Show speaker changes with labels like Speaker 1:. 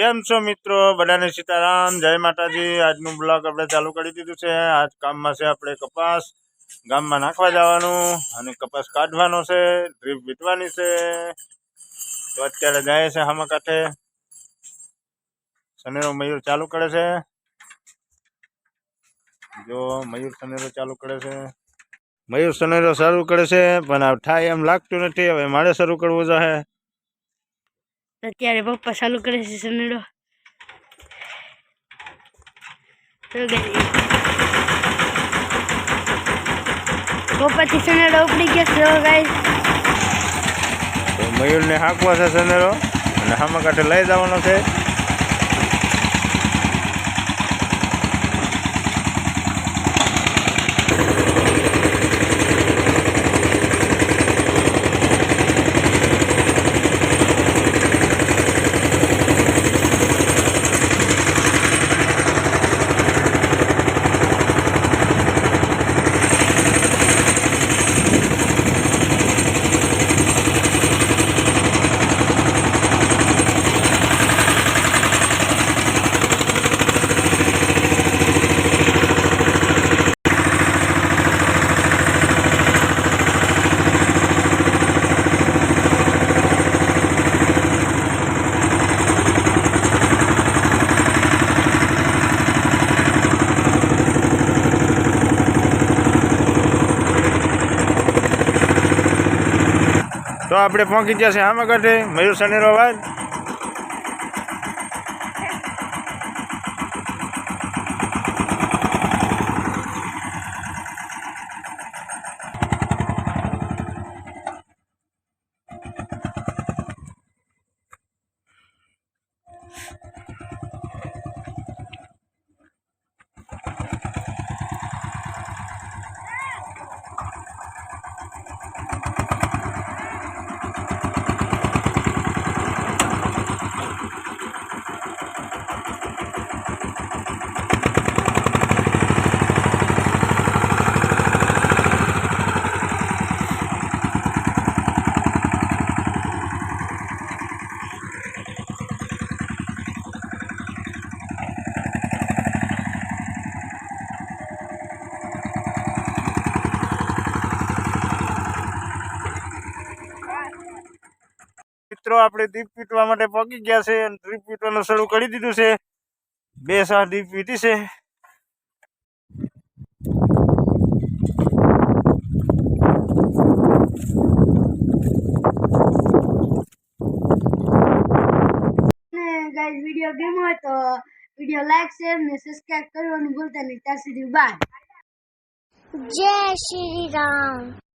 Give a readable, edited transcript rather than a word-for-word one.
Speaker 1: કેમ છો મિત્રો? બધાને સીતારામ, જય માતાજી। આજનું બ્લોગ આપણે ચાલુ કરી દીધું છે। આજ કામમાં છે આપણે કપાસ ગામમાં નાખવા જવાનું અને કપાસ કાઢવાનો છે, ડ્રીપ વીટવાની છે। તો અત્યારે જાય છે હામા કાંઠે। સનેરો મયુર ચાલુ કરે છે, જો મયુર સનેરો ચાલુ કરે છે। મયુર સનેરો ચાલુ કરે છે પણ આ થાય એમ લાગતું નથી। હવે મારે શરૂ કરવું જોઈએ।
Speaker 2: અત્યારે પપ્પા ચાલુ કરે છે સનેડો। પપ્પાથી સનેડો ઉપડી ગયો છે ગાઈસ।
Speaker 1: તો મયુરને હાંકવો છે સનેરો અને હામા કાંઠે લઈ જવાનો છે। તો આપણે પહોંચી ગયા છે હામા કાંઠે મયુર સનેરો અવાજ। મિત્રો આપણે દીપ પીટવા માટે પહોંચી ગયા છે અને દીપ પીટવાનું શરૂ કરી દીધું છે। 2 સાહ દીપ પીટી છે।
Speaker 2: ગાઈસ વિડિયો ગમ્યો હોય તો વિડિયો લાઈક શેર ને સબસ્ક્રાઇબ કરવાનું ભૂલતા નહીં। ત્યાં સુધી બાય।
Speaker 3: जय श्री राम।